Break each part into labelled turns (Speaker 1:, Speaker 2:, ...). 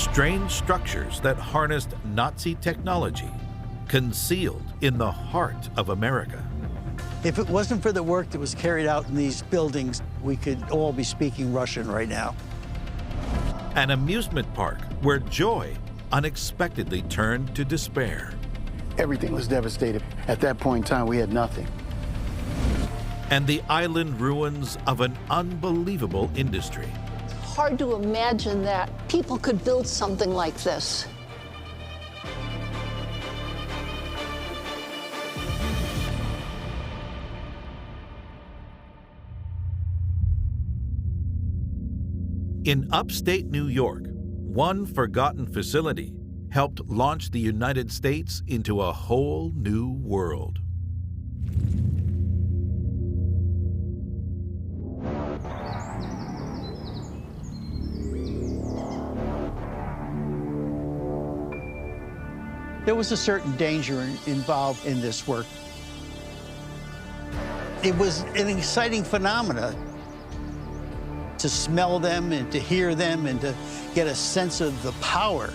Speaker 1: Strange structures that harnessed Nazi technology, concealed in the heart of America.
Speaker 2: If it wasn't for the work that was carried out in these buildings, we could all be speaking Russian right now.
Speaker 1: An amusement park where joy unexpectedly turned to despair.
Speaker 3: Everything was devastated. At that point in time, we had nothing.
Speaker 1: And the island ruins of an unbelievable industry.
Speaker 4: It's hard to imagine that people could build something like this.
Speaker 1: In upstate New York, one forgotten facility helped launch the United States into a whole new world.
Speaker 2: There was a certain danger involved in this work. It was an exciting phenomenon to smell them and to hear them and to get a sense of the power.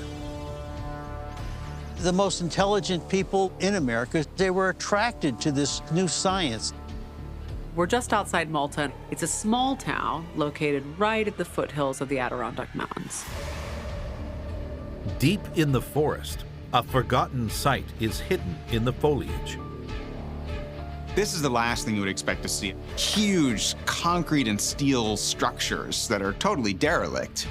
Speaker 2: The most intelligent people in America, they were attracted to this new science.
Speaker 5: We're just outside Malta. It's a small town located right at the foothills of the Adirondack Mountains.
Speaker 1: Deep in the forest, a forgotten site is hidden in the foliage.
Speaker 6: This is the last thing you would expect to see. Huge concrete and steel structures that are totally derelict.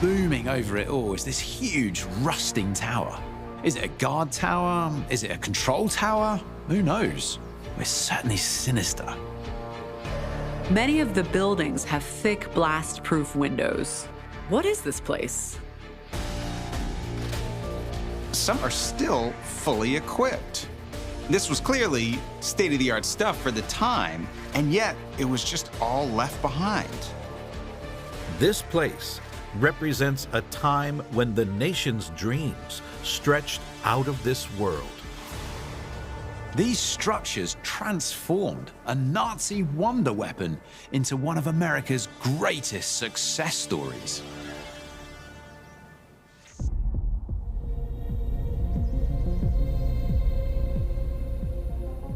Speaker 7: Looming over it all is this huge rusting tower. Is it a guard tower? Is it a control tower? Who knows? It's certainly sinister.
Speaker 5: Many of the buildings have thick blast-proof windows. What is this place?
Speaker 6: Some are still fully equipped. This was clearly state-of-the-art stuff for the time, and yet it was just all left behind.
Speaker 1: This place represents a time when the nation's dreams stretched out of this world.
Speaker 7: These structures transformed a Nazi wonder weapon into one of America's greatest success stories.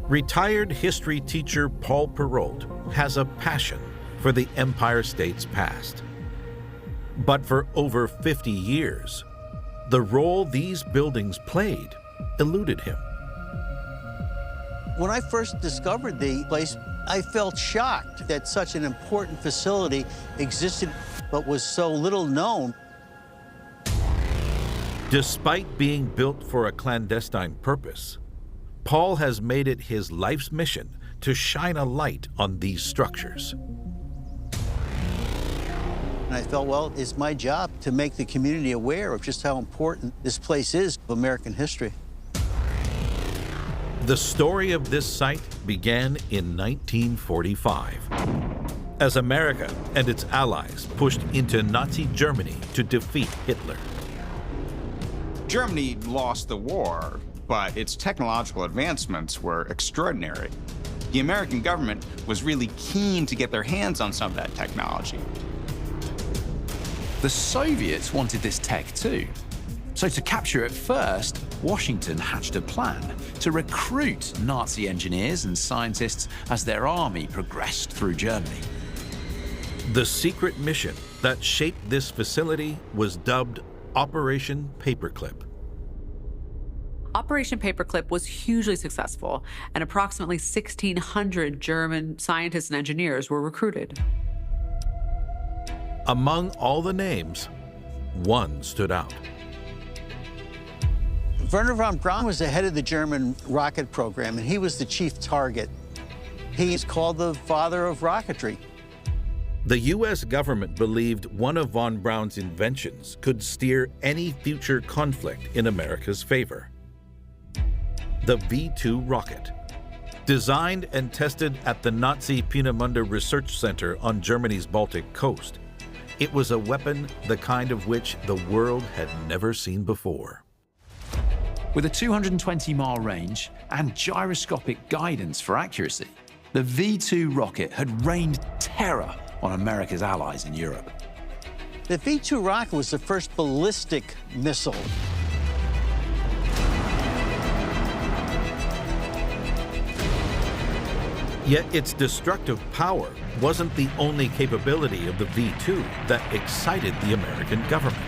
Speaker 1: Retired history teacher Paul Perrault has a passion for the Empire State's past. But for over 50 years, the role these buildings played eluded him.
Speaker 2: When I first discovered the place, I felt shocked that such an important facility existed but was so little known.
Speaker 1: Despite being built for a clandestine purpose, Paul has made it his life's mission to shine a light on these structures.
Speaker 2: And I felt, well, it's my job to make the community aware of just how important this place is of American history.
Speaker 1: The story of this site began in 1945, as America and its allies pushed into Nazi Germany to defeat Hitler.
Speaker 6: Germany lost the war, but its technological advancements were extraordinary. The American government was really keen to get their hands on some of that technology.
Speaker 7: The Soviets wanted this tech too. So to capture it first, Washington hatched a plan to recruit Nazi engineers and scientists as their army progressed through Germany.
Speaker 1: The secret mission that shaped this facility was dubbed Operation Paperclip.
Speaker 5: Operation Paperclip was hugely successful, and approximately 1,600 German scientists and engineers were recruited.
Speaker 1: Among all the names, one stood out.
Speaker 2: Wernher von Braun was the head of the German rocket program, and he was the chief target. He's called the father of rocketry.
Speaker 1: The U.S. government believed one of von Braun's inventions could steer any future conflict in America's favor. The V-2 rocket. Designed and tested at the Nazi Peenemünde Research Center on Germany's Baltic coast, it was a weapon the kind of which the world had never seen before.
Speaker 7: With a 220-mile range and gyroscopic guidance for accuracy, the V-2 rocket had rained terror on America's allies in Europe.
Speaker 2: The V-2 rocket was the first ballistic missile.
Speaker 1: Yet its destructive power wasn't the only capability of the V-2 that excited the American government.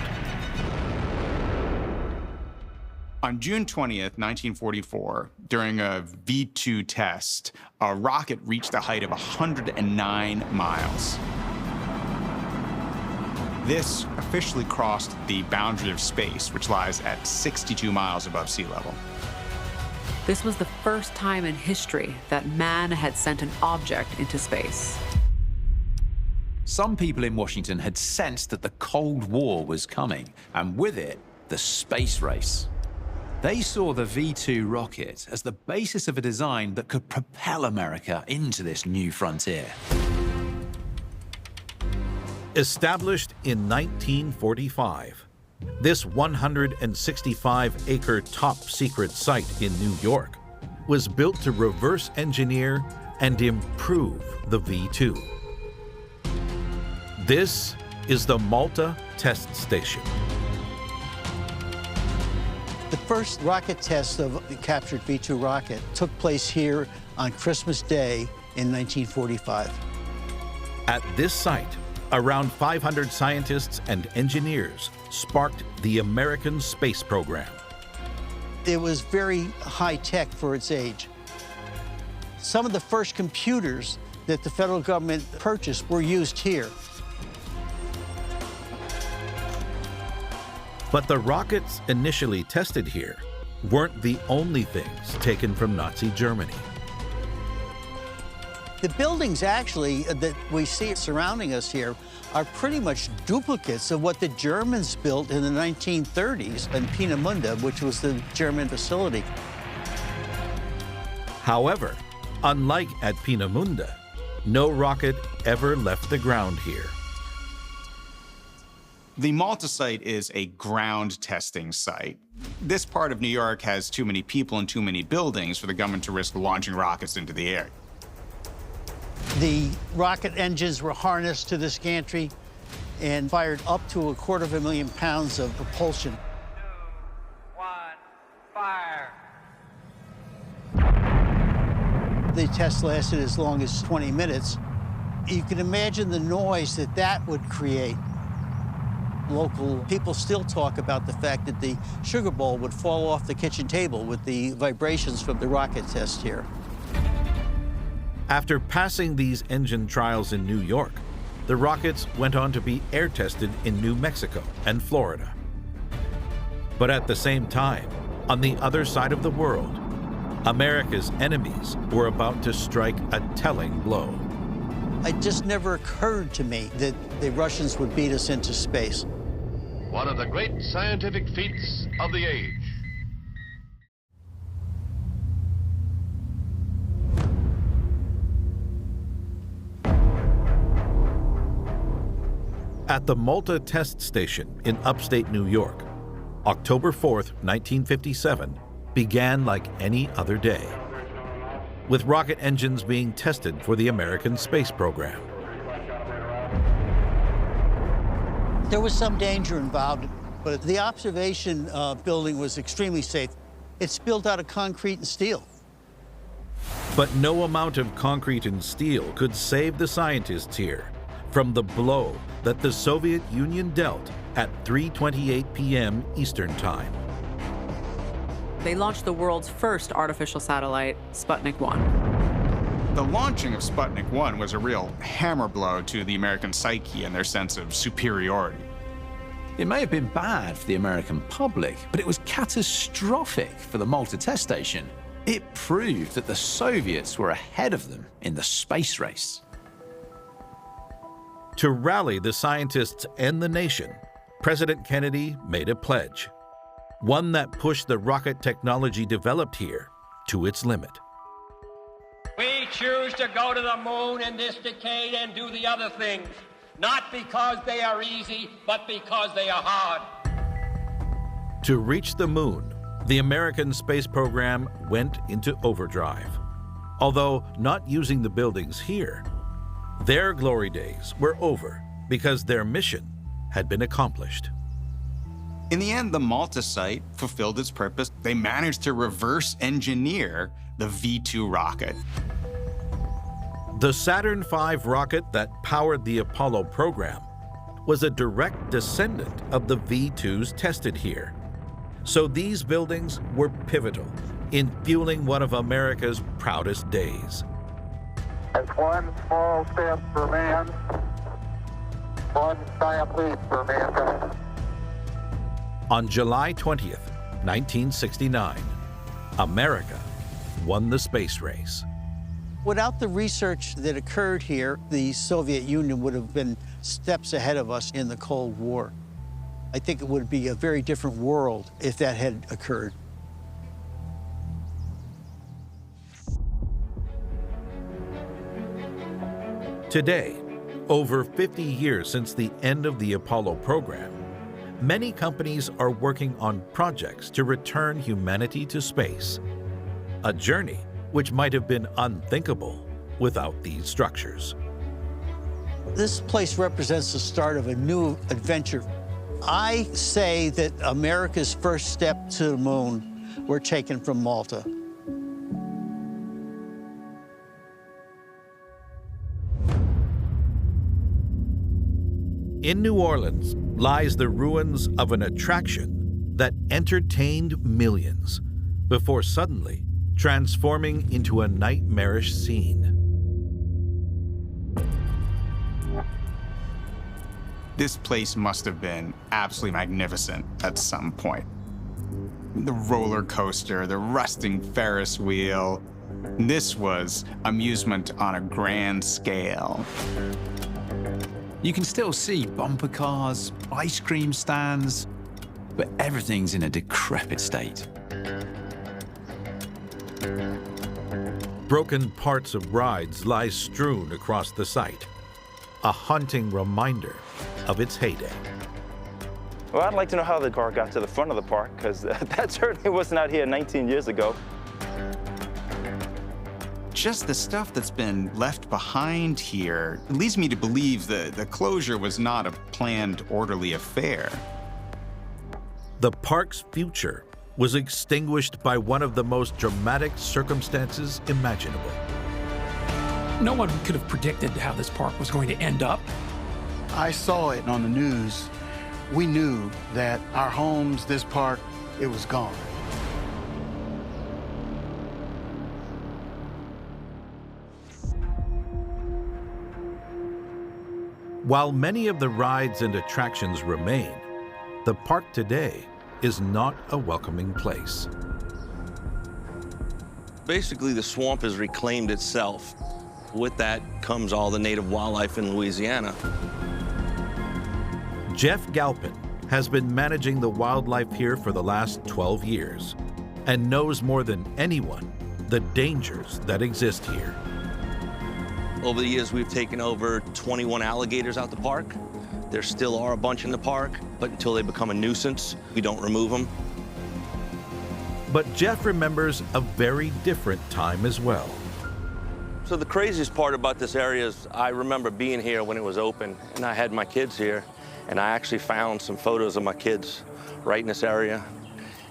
Speaker 6: On June 20th, 1944, during a V-2 test, a rocket reached a height of 109 miles. This officially crossed the boundary of space, which lies at 62 miles above sea level.
Speaker 5: This was the first time in history that man had sent an object into space.
Speaker 7: Some people in Washington had sensed that the Cold War was coming, and with it, the space race. They saw the V-2 rocket as the basis of a design that could propel America into this new frontier.
Speaker 1: Established in 1945, this 165-acre top-secret site in New York was built to reverse engineer and improve the V-2. This is the Malta Test Station.
Speaker 2: The first rocket test of the captured V-2 rocket took place here on Christmas Day in 1945.
Speaker 1: At this site, around 500 scientists and engineers sparked the American space program.
Speaker 2: It was very high-tech for its age. Some of the first computers that the federal government purchased were used here.
Speaker 1: But the rockets initially tested here weren't the only things taken from Nazi Germany.
Speaker 2: The buildings actually that we see surrounding us here are pretty much duplicates of what the Germans built in the 1930s in Peenemünde, which was the German facility.
Speaker 1: However, unlike at Peenemünde, no rocket ever left the ground here.
Speaker 6: The Malta site is a ground testing site. This part of New York has too many people and too many buildings for the government to risk launching rockets into the air.
Speaker 2: The rocket engines were harnessed to this gantry and fired up to 250,000 pounds of propulsion.
Speaker 8: 2, 1, fire.
Speaker 2: The test lasted as long as 20 minutes. You can imagine the noise that that would create. Local people still talk about the fact that the sugar bowl would fall off the kitchen table with the vibrations from the rocket test here.
Speaker 1: After passing these engine trials in New York, the rockets went on to be air tested in New Mexico and Florida. But at the same time, on the other side of the world, America's enemies were about to strike a telling blow.
Speaker 2: It just never occurred to me that the Russians would beat us into space.
Speaker 9: One of the great scientific feats of the age.
Speaker 1: At the Malta Test Station in upstate New York, October 4th, 1957, began like any other day, with rocket engines being tested for the American space program.
Speaker 2: There was some danger involved, but the observation building was extremely safe. It's built out of concrete and steel.
Speaker 1: But no amount of concrete and steel could save the scientists here from the blow that the Soviet Union dealt at 3:28 p.m. Eastern Time.
Speaker 5: They launched the world's first artificial satellite, Sputnik 1.
Speaker 6: The launching of Sputnik 1 was a real hammer blow to the American psyche and their sense of superiority.
Speaker 7: It may have been bad for the American public, but it was catastrophic for the Malta Test Station. It proved that the Soviets were ahead of them in the space race.
Speaker 1: To rally the scientists and the nation, President Kennedy made a pledge, one that pushed the rocket technology developed here to its limit.
Speaker 8: We choose to go to the moon in this decade and do the other things, not because they are easy, but because they are hard.
Speaker 1: To reach the moon, the American space program went into overdrive. Although not using the buildings here, their glory days were over because their mission had been accomplished.
Speaker 6: In the end, the Malta site fulfilled its purpose. They managed to reverse engineer the V-2 rocket.
Speaker 1: The Saturn V rocket that powered the Apollo program was a direct descendant of the V-2s tested here. So these buildings were pivotal in fueling one of America's proudest days.
Speaker 10: It's one small step for man, one giant leap for mankind.
Speaker 1: On July 20th, 1969, America won the space race.
Speaker 2: Without the research that occurred here, the Soviet Union would have been steps ahead of us in the Cold War. I think it would be a very different world if that had occurred.
Speaker 1: Today, over 50 years since the end of the Apollo program, many companies are working on projects to return humanity to space, a journey which might have been unthinkable without these structures.
Speaker 2: This place represents the start of a new adventure. I say that America's first step to the moon were taken from Malta.
Speaker 1: In New Orleans lies the ruins of an attraction that entertained millions before suddenly transforming into a nightmarish scene.
Speaker 6: This place must have been absolutely magnificent at some point. The roller coaster, the rusting Ferris wheel. This was amusement on a grand scale.
Speaker 7: You can still see bumper cars, ice cream stands, but everything's in a decrepit state.
Speaker 1: Broken parts of rides lie strewn across the site, a haunting reminder of its heyday.
Speaker 11: Well, I'd like to know how the car got to the front of the park, because that certainly wasn't out here 19 years ago.
Speaker 6: Just the stuff that's been left behind here leads me to believe the closure was not a planned, orderly affair.
Speaker 1: The park's future was extinguished by one of the most dramatic circumstances imaginable.
Speaker 12: No one could have predicted how this park was going to end up.
Speaker 3: I saw it on the news. We knew that our homes, this park, it was gone.
Speaker 1: While many of the rides and attractions remain, the park today is not a welcoming place.
Speaker 13: Basically, the swamp has reclaimed itself. With that comes all the native wildlife in Louisiana.
Speaker 1: Jeff Galpin has been managing the wildlife here for the last 12 years and knows more than anyone the dangers that exist here.
Speaker 13: Over the years, we've taken over 21 alligators out the park. There still are a bunch in the park, but until they become a nuisance, we don't remove them.
Speaker 1: But Jeff remembers a very different time as well.
Speaker 13: So the craziest part about this area is I remember being here when it was open, and I had my kids here, and I actually found some photos of my kids right in this area.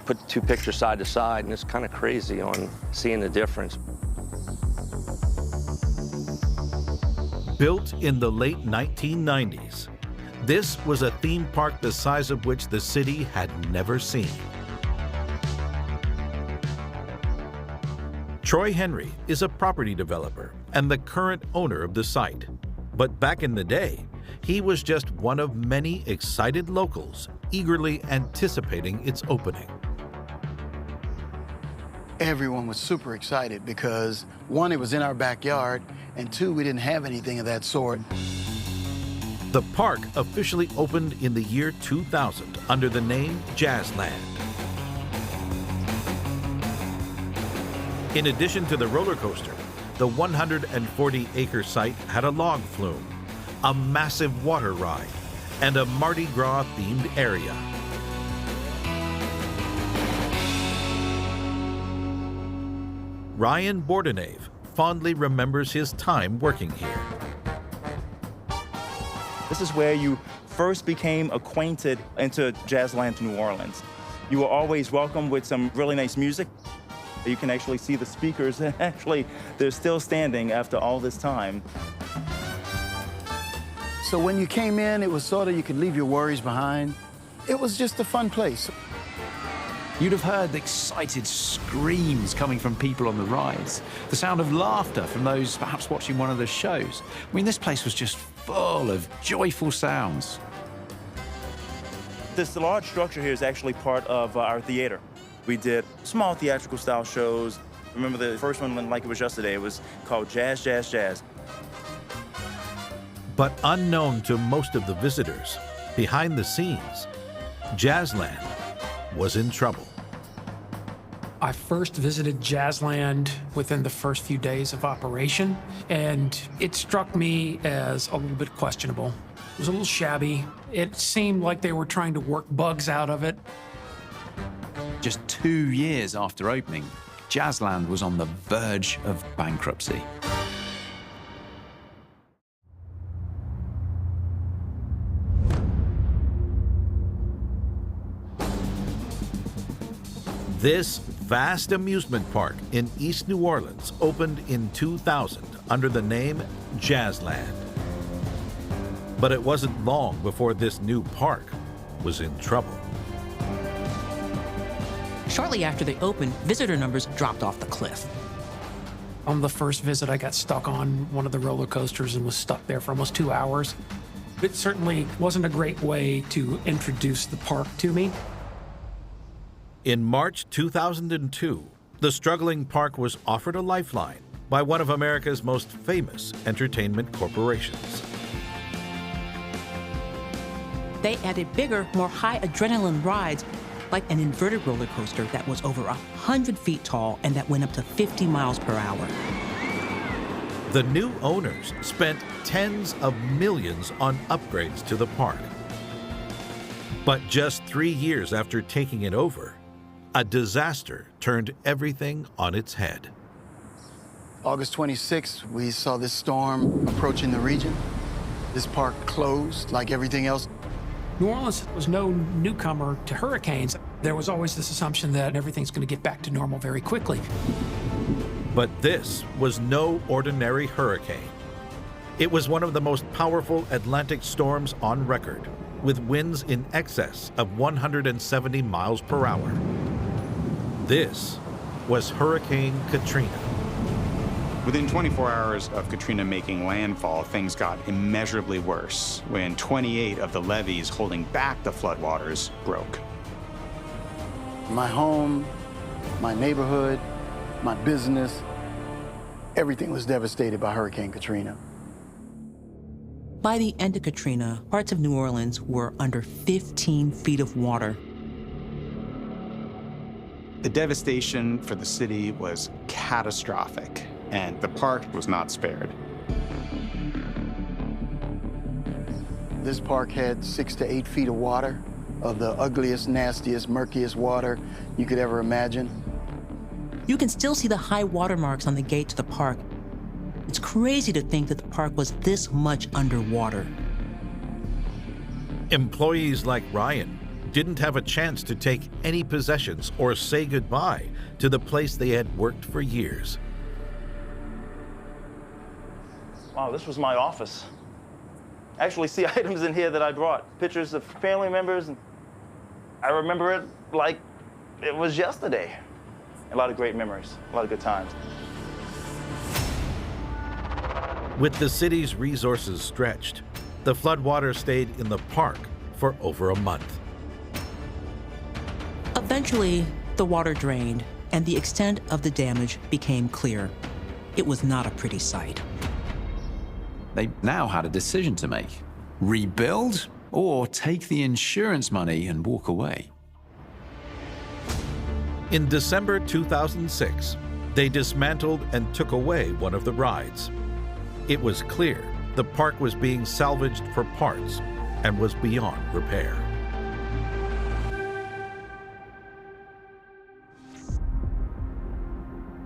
Speaker 13: Put the two pictures side to side, and it's kind of crazy on seeing the difference.
Speaker 1: Built in the late 1990s, this was a theme park the size of which the city had never seen. Troy Henry is a property developer and the current owner of the site. But back in the day, he was just one of many excited locals eagerly anticipating its opening.
Speaker 3: Everyone was super excited because, one, it was in our backyard, and two, we didn't have anything of that sort.
Speaker 1: The park officially opened in the year 2000 under the name Jazzland. In addition to the roller coaster, the 140-acre site had a log flume, a massive water ride, and a Mardi Gras-themed area. Ryan Bordenave fondly remembers his time working here.
Speaker 14: This is where you first became acquainted into Jazzland New Orleans. You were always welcome with some really nice music. You can actually see the speakers, and actually, they're still standing after all this time.
Speaker 3: So when you came in, it was sort of you could leave your worries behind. It was just a fun place.
Speaker 7: You'd have heard excited screams coming from people on the rides, the sound of laughter from those perhaps watching one of the shows. I mean, this place was just full of joyful sounds.
Speaker 14: This large structure here is actually part of our theater. We did small theatrical style shows. Remember the first one, like it was yesterday, it was called Jazz, Jazz, Jazz.
Speaker 1: But unknown to most of the visitors, behind the scenes, Jazzland was in trouble.
Speaker 12: I first visited Jazzland within the first few days of operation, and it struck me as a little bit questionable. It was a little shabby. It seemed like they were trying to work bugs out of it.
Speaker 7: Just 2 years after opening, Jazzland was on the verge of bankruptcy.
Speaker 1: This vast amusement park in East New Orleans opened in 2000 under the name Jazzland. But it wasn't long before this new park was in trouble.
Speaker 15: Shortly after they opened, visitor numbers dropped off the cliff.
Speaker 12: On the first visit, I got stuck on one of the roller coasters and was stuck there for almost 2 hours. It certainly wasn't a great way to introduce the park to me.
Speaker 1: In March 2002, the struggling park was offered a lifeline by one of America's most famous entertainment corporations.
Speaker 15: They added bigger, more high adrenaline rides, like an inverted roller coaster that was over 100 feet tall and that went up to 50 miles per hour.
Speaker 1: The new owners spent tens of millions on upgrades to the park. But just 3 years after taking it over, a disaster turned everything on its head.
Speaker 3: August 26th, we saw this storm approaching the region. This park closed like everything else.
Speaker 12: New Orleans was no newcomer to hurricanes. There was always this assumption that everything's going to get back to normal very quickly.
Speaker 1: But this was no ordinary hurricane. It was one of the most powerful Atlantic storms on record, with winds in excess of 170 miles per hour. This was Hurricane Katrina.
Speaker 6: Within 24 hours of Katrina making landfall, things got immeasurably worse when 28 of the levees holding back the floodwaters broke.
Speaker 3: My home, my neighborhood, my business, everything was devastated by Hurricane Katrina.
Speaker 15: By the end of Katrina, parts of New Orleans were under 15 feet of water.
Speaker 6: The devastation for the city was catastrophic, and the park was not spared.
Speaker 3: This park had 6 to 8 feet of water, of the ugliest, nastiest, murkiest water you could ever imagine.
Speaker 15: You can still see the high water marks on the gate to the park. It's crazy to think that the park was this much underwater.
Speaker 1: Employees like Ryan didn't have a chance to take any possessions or say goodbye to the place they had worked for years.
Speaker 14: Wow, this was my office. I actually see items in here that I brought, pictures of family members, and I remember it like it was yesterday. A lot of great memories, a lot of good times.
Speaker 1: With the city's resources stretched, the floodwater stayed in the park for over a month.
Speaker 15: Eventually, the water drained, and the extent of the damage became clear. It was not a pretty sight.
Speaker 7: They now had a decision to make: rebuild or take the insurance money and walk away.
Speaker 1: In December 2006, they dismantled and took away one of the rides. It was clear the park was being salvaged for parts and was beyond repair.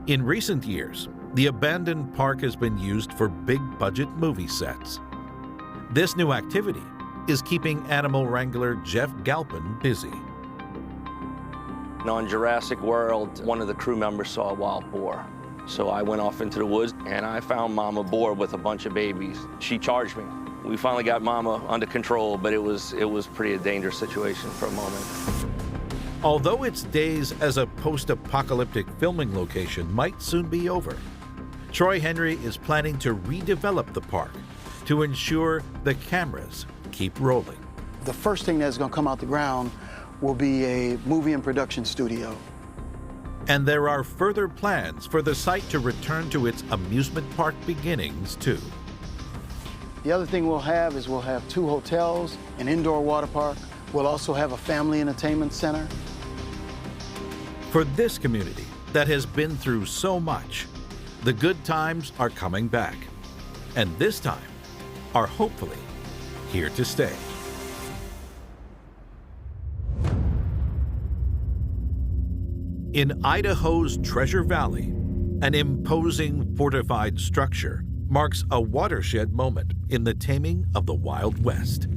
Speaker 1: In recent years, the abandoned park has been used for big-budget movie sets. This new activity is keeping animal wrangler Jeff Galpin busy.
Speaker 13: On Jurassic World, one of the crew members saw a wild boar. So I went off into the woods and I found Mama Boar with a bunch of babies. She charged me. We finally got Mama under control, but it was pretty a dangerous situation for a moment.
Speaker 1: Although its days as a post-apocalyptic filming location might soon be over, Troy Henry is planning to redevelop the park to ensure the cameras keep rolling.
Speaker 3: The first thing that's going to come out the ground will be a movie and production studio.
Speaker 1: And there are further plans for the site to return to its amusement park beginnings, too.
Speaker 3: The other thing we'll have is we'll have 2 hotels, an indoor water park. We'll also have a family entertainment center.
Speaker 1: For this community that has been through so much, the good times are coming back. And this time are hopefully here to stay. In Idaho's Treasure Valley, an imposing fortified structure marks a watershed moment in the taming of the Wild West.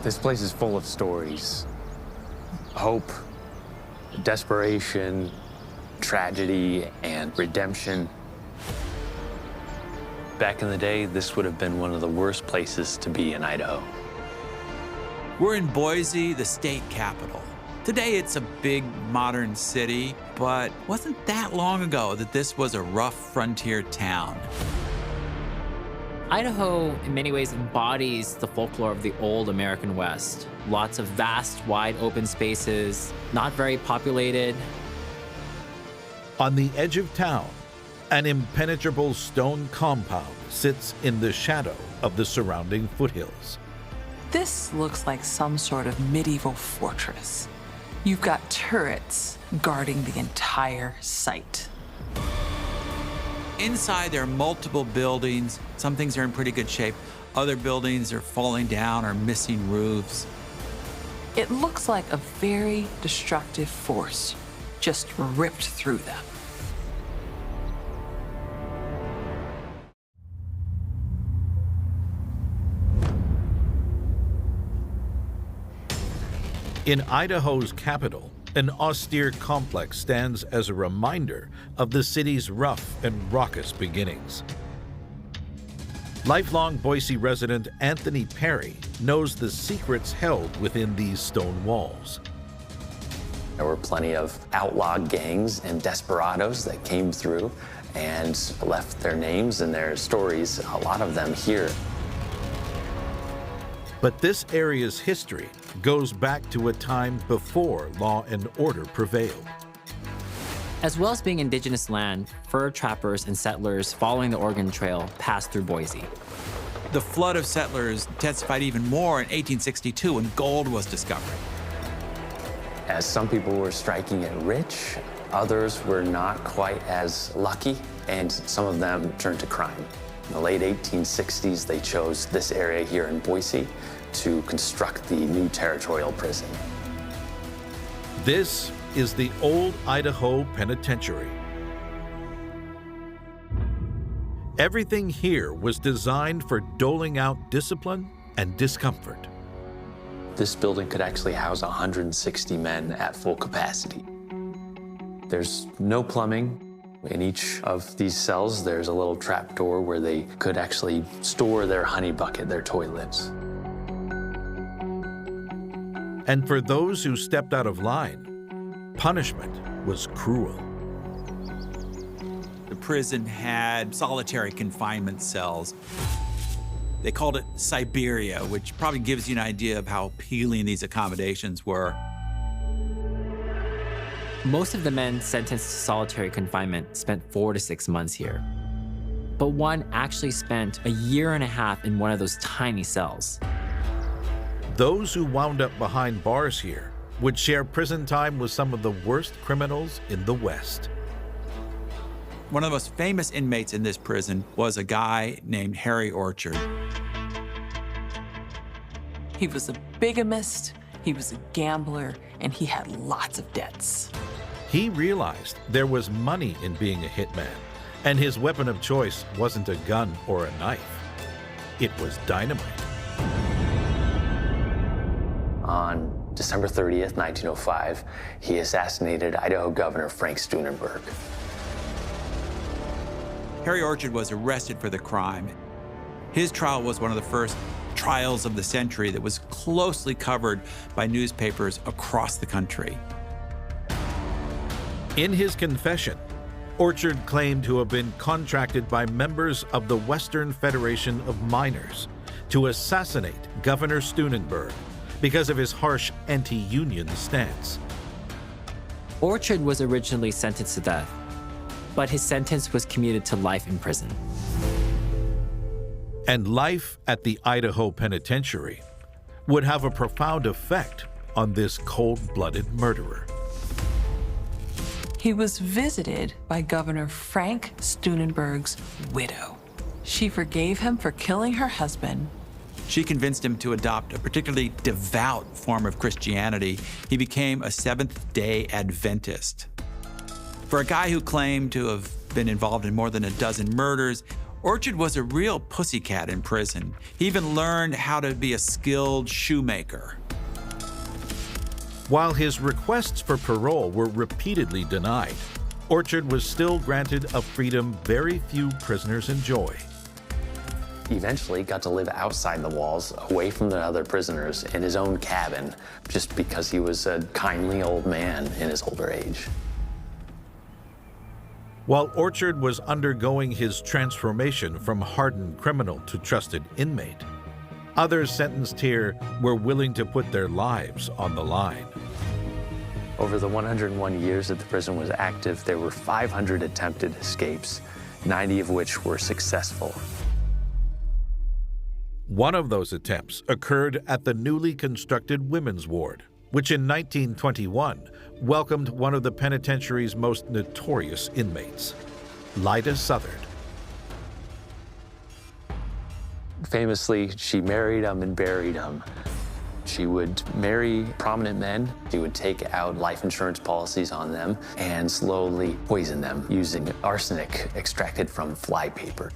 Speaker 16: This place is full of stories. Hope, desperation, tragedy, and redemption. Back in the day, this would have been one of the worst places to be in Idaho.
Speaker 7: We're in Boise, the state capital. Today it's a big modern city, but wasn't that long ago that this was a rough frontier town.
Speaker 17: Idaho, in many ways, embodies the folklore of the old American West. Lots of vast, wide open spaces, not very populated.
Speaker 1: On the edge of town, an impenetrable stone compound sits in the shadow of the surrounding foothills.
Speaker 18: This looks like some sort of medieval fortress. You've got turrets guarding the entire site.
Speaker 7: Inside there are multiple buildings. Some things are in pretty good shape. Other buildings are falling down or missing roofs.
Speaker 18: It looks like a very destructive force just ripped through them.
Speaker 1: In Idaho's capital, an austere complex stands as a reminder of the city's rough and raucous beginnings. Lifelong Boise resident Anthony Perry knows the secrets held within these stone walls.
Speaker 16: There were plenty of outlaw gangs and desperados that came through and left their names and their stories, a lot of them here.
Speaker 1: But this area's history goes back to a time before law and order prevailed.
Speaker 17: As well as being indigenous land, fur trappers and settlers following the Oregon Trail passed through Boise.
Speaker 7: The flood of settlers intensified even more in 1862 when gold was discovered.
Speaker 16: As some people were striking it rich, others were not quite as lucky, and some of them turned to crime. In the late 1860s, they chose this area here in Boise to construct the new territorial prison.
Speaker 1: This is the Old Idaho Penitentiary. Everything here was designed for doling out discipline and discomfort.
Speaker 16: This building could actually house 160 men at full capacity. There's no plumbing. In each of these cells, there's a little trap door where they could actually store their honey bucket, their toilets.
Speaker 1: And for those who stepped out of line, punishment was cruel.
Speaker 7: The prison had solitary confinement cells. They called it Siberia, which probably gives you an idea of how appealing these accommodations were.
Speaker 17: Most of the men sentenced to solitary confinement spent 4 to 6 months here. But one actually spent a year and a half in one of those tiny cells.
Speaker 1: Those who wound up behind bars here would share prison time with some of the worst criminals in the West.
Speaker 7: One of the most famous inmates in this prison was a guy named Harry Orchard.
Speaker 18: He was a bigamist, he was a gambler, and he had lots of debts.
Speaker 1: He realized there was money in being a hitman, and his weapon of choice wasn't a gun or a knife. It was dynamite.
Speaker 16: On December 30th, 1905, he assassinated Idaho Governor Frank Steunenberg.
Speaker 19: Harry Orchard was arrested for the crime. His trial was one of the first trials of the century that was closely covered by newspapers across the country.
Speaker 1: In his confession, Orchard claimed to have been contracted by members of the Western Federation of Miners to assassinate Governor Steunenberg because of his harsh anti-union stance.
Speaker 17: Orchard was originally sentenced to death, but his sentence was commuted to life in prison.
Speaker 1: And life at the Idaho Penitentiary would have a profound effect on this cold-blooded murderer.
Speaker 18: He was visited by Governor Frank Steunenberg's widow. She forgave him for killing her husband.
Speaker 19: She convinced him to adopt a particularly devout form of Christianity. He became a Seventh-day Adventist. For a guy who claimed to have been involved in more than a dozen murders, Orchard was a real pussycat in prison. He even learned how to be a skilled shoemaker.
Speaker 1: While his requests for parole were repeatedly denied, Orchard was still granted a freedom very few prisoners enjoy.
Speaker 16: He eventually got to live outside the walls, away from the other prisoners, in his own cabin, just because he was a kindly old man in his older age.
Speaker 1: While Orchard was undergoing his transformation from hardened criminal to trusted inmate, others sentenced here were willing to put their lives on the line.
Speaker 16: Over the 101 years that the prison was active, there were 500 attempted escapes, 90 of which were successful.
Speaker 1: One of those attempts occurred at the newly constructed women's ward, which in 1921 welcomed one of the penitentiary's most notorious inmates, Lyda Southard.
Speaker 16: Famously, she married him and buried him. She would marry prominent men. She would take out life insurance policies on them and slowly poison them using arsenic extracted from flypaper.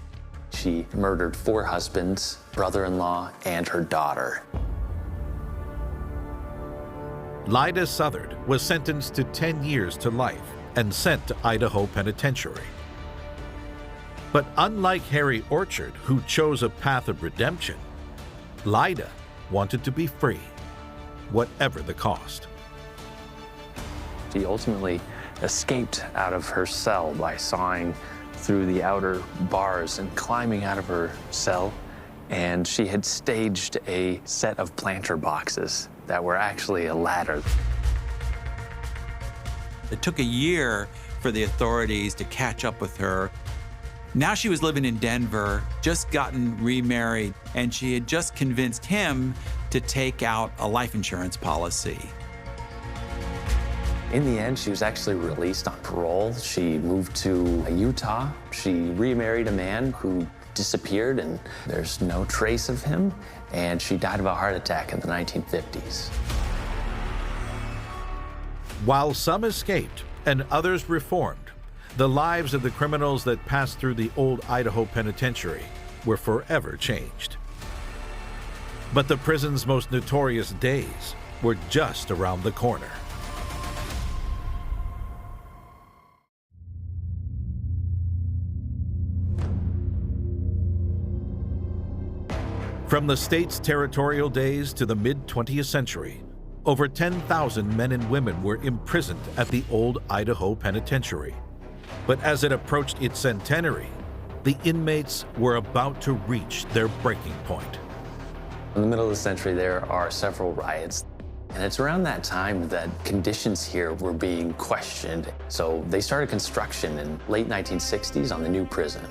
Speaker 16: She murdered 4 husbands, brother-in-law, and her daughter.
Speaker 1: Lyda Southard was sentenced to 10 years to life and sent to Idaho Penitentiary. But unlike Harry Orchard, who chose a path of redemption, Lyda wanted to be free, whatever the cost.
Speaker 16: She ultimately escaped out of her cell by sawing through the outer bars and climbing out of her cell, and she had staged a set of planter boxes that were actually a ladder.
Speaker 19: It took a year for the authorities to catch up with her. Now she was living in Denver, just gotten remarried, and she had just convinced him to take out a life insurance policy.
Speaker 16: In the end, she was actually released on parole. She moved to Utah. She remarried a man who disappeared, and there's no trace of him, and she died of a heart attack in the 1950s.
Speaker 1: While some escaped and others reformed, the lives of the criminals that passed through the old Idaho Penitentiary were forever changed. But the prison's most notorious days were just around the corner. From the state's territorial days to the mid-20th century, over 10,000 men and women were imprisoned at the old Idaho Penitentiary. But as it approached its centenary, the inmates were about to reach their breaking point.
Speaker 16: In the middle of the century, there are several riots. And it's around that time that conditions here were being questioned. So they started construction in late 1960s on the new prison.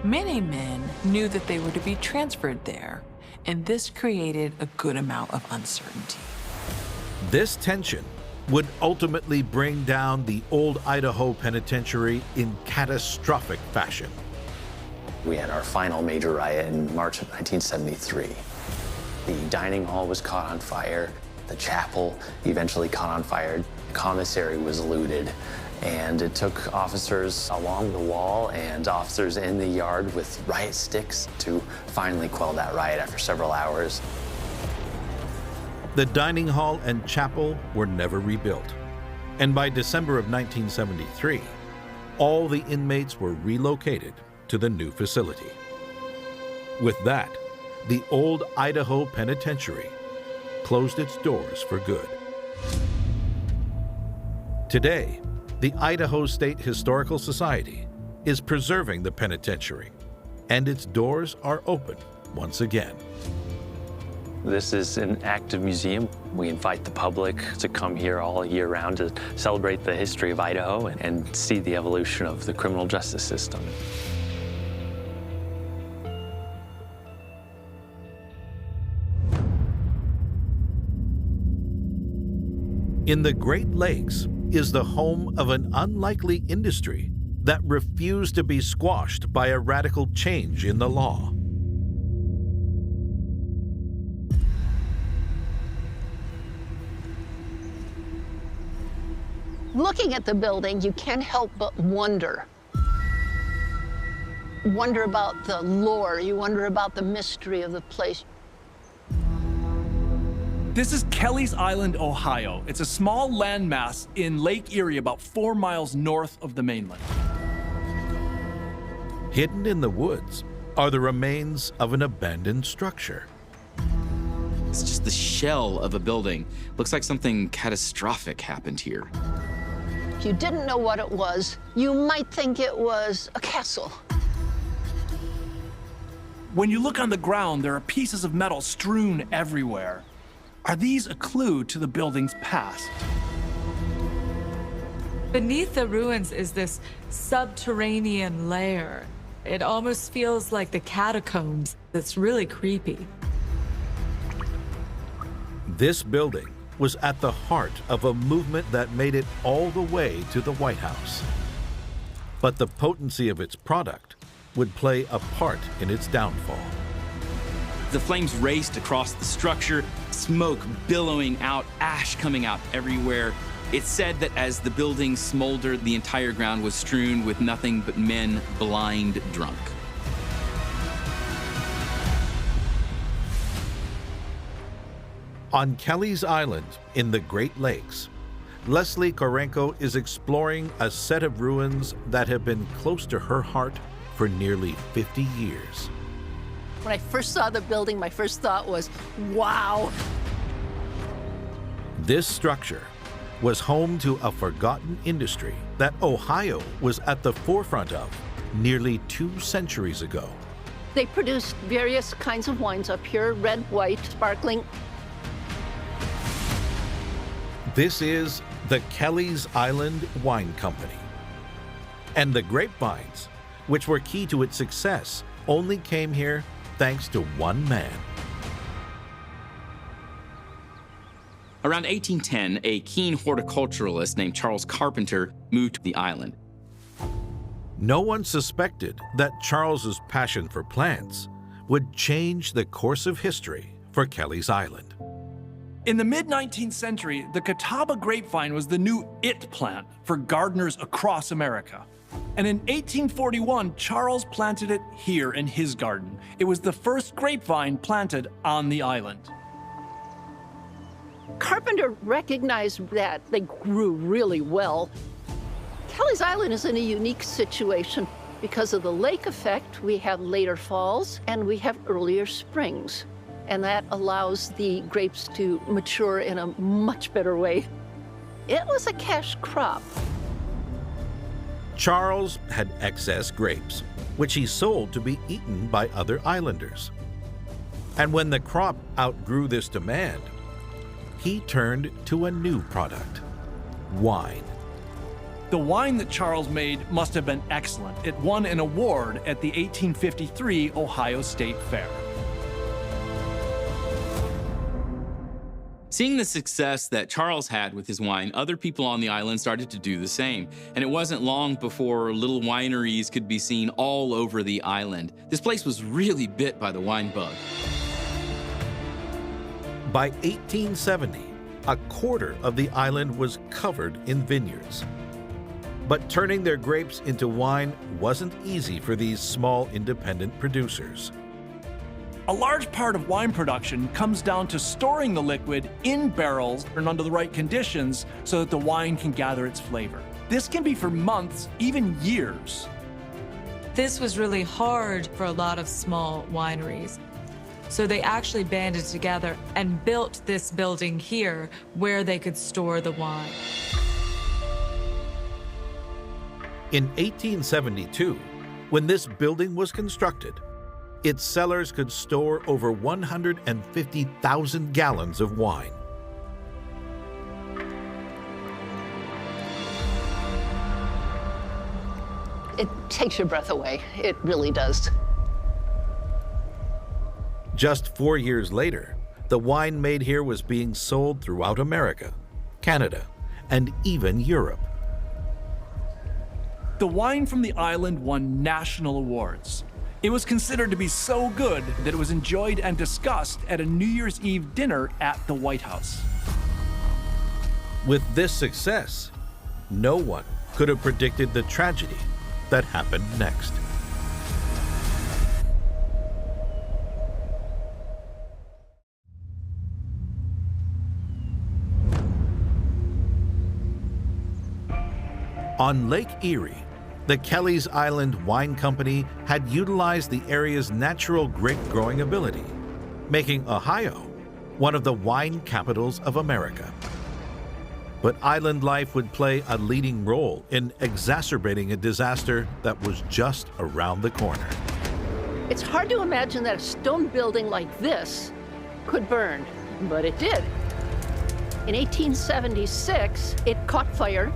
Speaker 18: Many men knew that they were to be transferred there, and this created a good amount of uncertainty.
Speaker 1: This tension would ultimately bring down the old Idaho Penitentiary in catastrophic fashion.
Speaker 16: We had our final major riot in March of 1973. The dining hall was caught on fire. The chapel eventually caught on fire. commissary was looted. And it took officers along the wall and officers in the yard with riot sticks to finally quell that riot after several hours.
Speaker 1: The dining hall and chapel were never rebuilt. And by December of 1973, all the inmates were relocated to the new facility. With that, the old Idaho Penitentiary closed its doors for good. Today, the Idaho State Historical Society is preserving the penitentiary, and its doors are open once again.
Speaker 16: This is an active museum. We invite the public to come here all year round to celebrate the history of Idaho and see the evolution of the criminal justice system.
Speaker 1: In the Great Lakes is the home of an unlikely industry that refused to be squashed by a radical change in the law.
Speaker 4: Looking at the building, you can't help but wonder. Wonder about the lore, you wonder about the mystery of the place.
Speaker 20: This is Kelleys Island, Ohio. It's a small landmass in Lake Erie, about 4 miles north of the mainland.
Speaker 1: Hidden in the woods are the remains of an abandoned structure.
Speaker 21: It's just the shell of a building. Looks like something catastrophic happened here.
Speaker 4: If you didn't know what it was, you might think it was a castle.
Speaker 20: When you look on the ground, there are pieces of metal strewn everywhere. Are these a clue to the building's past?
Speaker 18: Beneath the ruins is this subterranean layer. It almost feels like the catacombs. It's really creepy.
Speaker 1: This building was at the heart of a movement that made it all the way to the White House. But the potency of its product would play a part in its downfall.
Speaker 21: The flames raced across the structure, smoke billowing out, ash coming out everywhere. It's said that as the building smoldered, the entire ground was strewn with nothing but men blind drunk.
Speaker 1: On Kelleys Island in the Great Lakes, Leslie Korenko is exploring a set of ruins that have been close to her heart for nearly 50 years.
Speaker 4: When I first saw the building, my first thought was, wow.
Speaker 1: This structure was home to a forgotten industry that Ohio was at the forefront of nearly 2 centuries ago.
Speaker 4: They produced various kinds of wines up here, red, white, sparkling.
Speaker 1: This is the Kelleys Island Wine Company. And the grapevines, which were key to its success, only came here thanks to one man.
Speaker 21: Around 1810, a keen horticulturalist named Charles Carpenter moved to the island.
Speaker 1: No one suspected that Charles's passion for plants would change the course of history for Kelleys Island.
Speaker 20: In the mid-19th century, the Catawba grapevine was the new it plant for gardeners across America. And in 1841, Charles planted it here in his garden. It was the first grapevine planted on the island.
Speaker 4: Carpenter recognized that they grew really well. Kelleys Island is in a unique situation. Because of the lake effect, we have later falls and we have earlier springs. And that allows the grapes to mature in a much better way. It was a cash crop.
Speaker 1: Charles had excess grapes, which he sold to be eaten by other islanders. And when the crop outgrew this demand, he turned to a new product, wine.
Speaker 20: The wine that Charles made must have been excellent. It won an award at the 1853 Ohio State Fair.
Speaker 21: Seeing the success that Charles had with his wine, other people on the island started to do the same. And it wasn't long before little wineries could be seen all over the island. This place was really bit by the wine bug.
Speaker 1: By 1870, a quarter of the island was covered in vineyards. But turning their grapes into wine wasn't easy for these small independent producers.
Speaker 20: A large part of wine production comes down to storing the liquid in barrels and under the right conditions so that the wine can gather its flavor. This can be for months, even years.
Speaker 9: This was really hard for a lot of small wineries. So they actually banded together and built this building here where they could store the wine.
Speaker 1: In 1872, when this building was constructed, its cellars could store over 150,000 gallons of wine.
Speaker 4: It takes your breath away. It really does.
Speaker 1: Just 4 years later, the wine made here was being sold throughout America, Canada, and even Europe.
Speaker 20: The wine from the island won national awards. It was considered to be so good that it was enjoyed and discussed at a New Year's Eve dinner at the White House.
Speaker 1: With this success, no one could have predicted the tragedy that happened next. On Lake Erie, the Kelleys Island Wine Company had utilized the area's natural grape-growing ability, making Ohio one of the wine capitals of America. But island life would play a leading role in exacerbating a disaster that was just around the corner.
Speaker 4: It's hard to imagine that a stone building like this could burn, but it did. In 1876, it caught fire.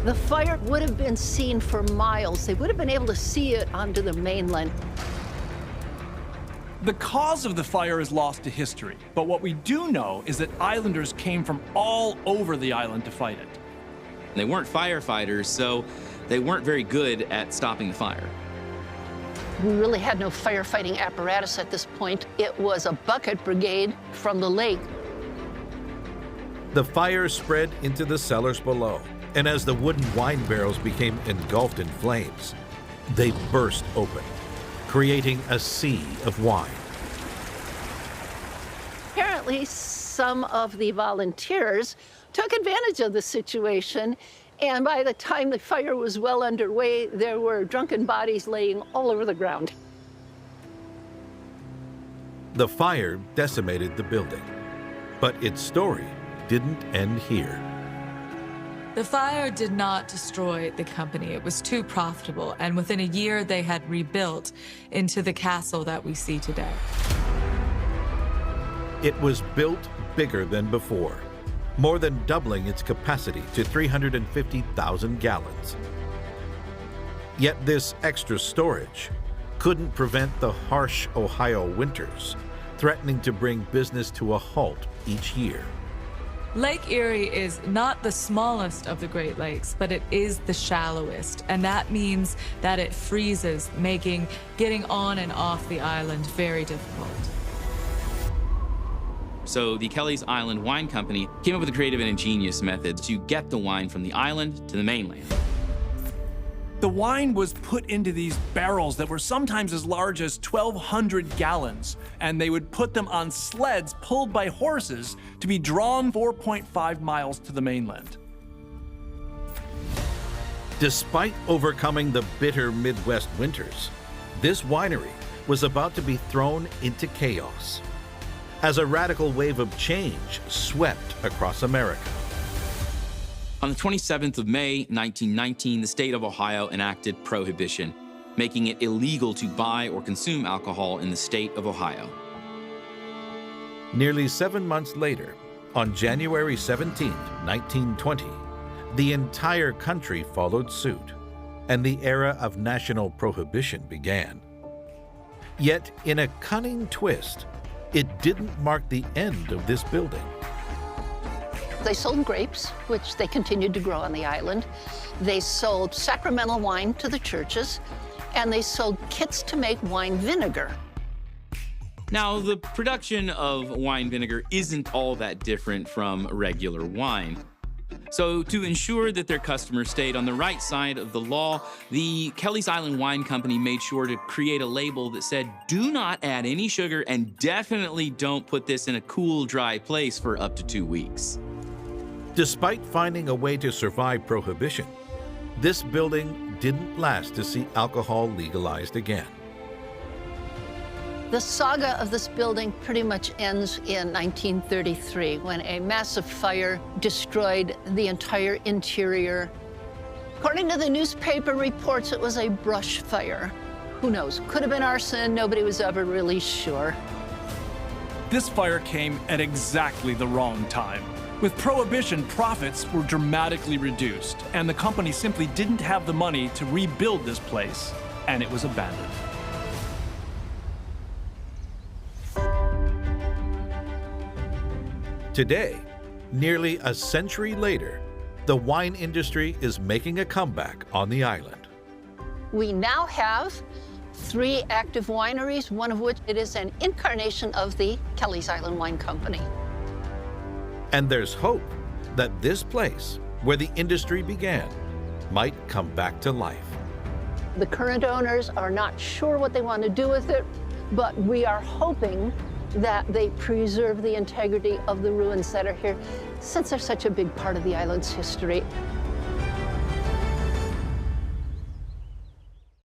Speaker 4: The fire would have been seen for miles. They would have been able to see it onto the mainland.
Speaker 20: The cause of the fire is lost to history, but what we do know is that islanders came from all over the island to fight it.
Speaker 21: They weren't firefighters, so they weren't very good at stopping the fire.
Speaker 4: We really had no firefighting apparatus at this point. It was a bucket brigade from the lake.
Speaker 1: The fire spread into the cellars below, and as the wooden wine barrels became engulfed in flames, they burst open, creating a sea of wine.
Speaker 4: Apparently, some of the volunteers took advantage of the situation, and by the time the fire was well underway, there were drunken bodies laying all over the ground.
Speaker 1: The fire decimated the building, but its story didn't end here.
Speaker 9: The fire did not destroy the company. It was too profitable, and within a year they had rebuilt into the castle that we see today.
Speaker 1: It was built bigger than before, more than doubling its capacity to 350,000 gallons. Yet this extra storage couldn't prevent the harsh Ohio winters, threatening to bring business to a halt each year.
Speaker 9: Lake Erie is not the smallest of the Great Lakes, but it is the shallowest, and that means that it freezes, making getting on and off the island very difficult.
Speaker 21: So the Kelleys Island Wine Company came up with a creative and ingenious method to get the wine from the island to the mainland.
Speaker 20: The wine was put into these barrels that were sometimes as large as 1,200 gallons, and they would put them on sleds pulled by horses to be drawn 4.5 miles to the mainland.
Speaker 1: Despite overcoming the bitter Midwest winters, this winery was about to be thrown into chaos as a radical wave of change swept across America.
Speaker 21: On the 27th of May, 1919, the state of Ohio enacted prohibition, making it illegal to buy or consume alcohol in the state of Ohio.
Speaker 1: Nearly 7 months later, on January 17, 1920, the entire country followed suit, and the era of national prohibition began. Yet, in a cunning twist, it didn't mark the end of this building.
Speaker 4: They sold grapes, which they continued to grow on the island. They sold sacramental wine to the churches, and they sold kits to make wine vinegar.
Speaker 21: Now, the production of wine vinegar isn't all that different from regular wine. So, to ensure that their customers stayed on the right side of the law, the Kelleys Island Wine Company made sure to create a label that said, do not add any sugar and definitely don't put this in a cool, dry place for up to 2 weeks.
Speaker 1: Despite finding a way to survive prohibition, this building didn't last to see alcohol legalized again.
Speaker 4: The saga of this building pretty much ends in 1933 when a massive fire destroyed the entire interior. According to the newspaper reports, it was a brush fire. Who knows? Could have been arson. Nobody was ever really sure.
Speaker 20: This fire came at exactly the wrong time. With Prohibition, profits were dramatically reduced, and the company simply didn't have the money to rebuild this place, and it was abandoned.
Speaker 1: Today, nearly a century later, the wine industry is making a comeback on the island.
Speaker 4: We now have 3 active wineries, one of which it is an incarnation of the Kelleys Island Wine Company.
Speaker 1: And there's hope that this place, where the industry began, might come back to life.
Speaker 4: The current owners are not sure what they want to do with it, but we are hoping that they preserve the integrity of the ruins that are here, since they're such a big part of the island's history.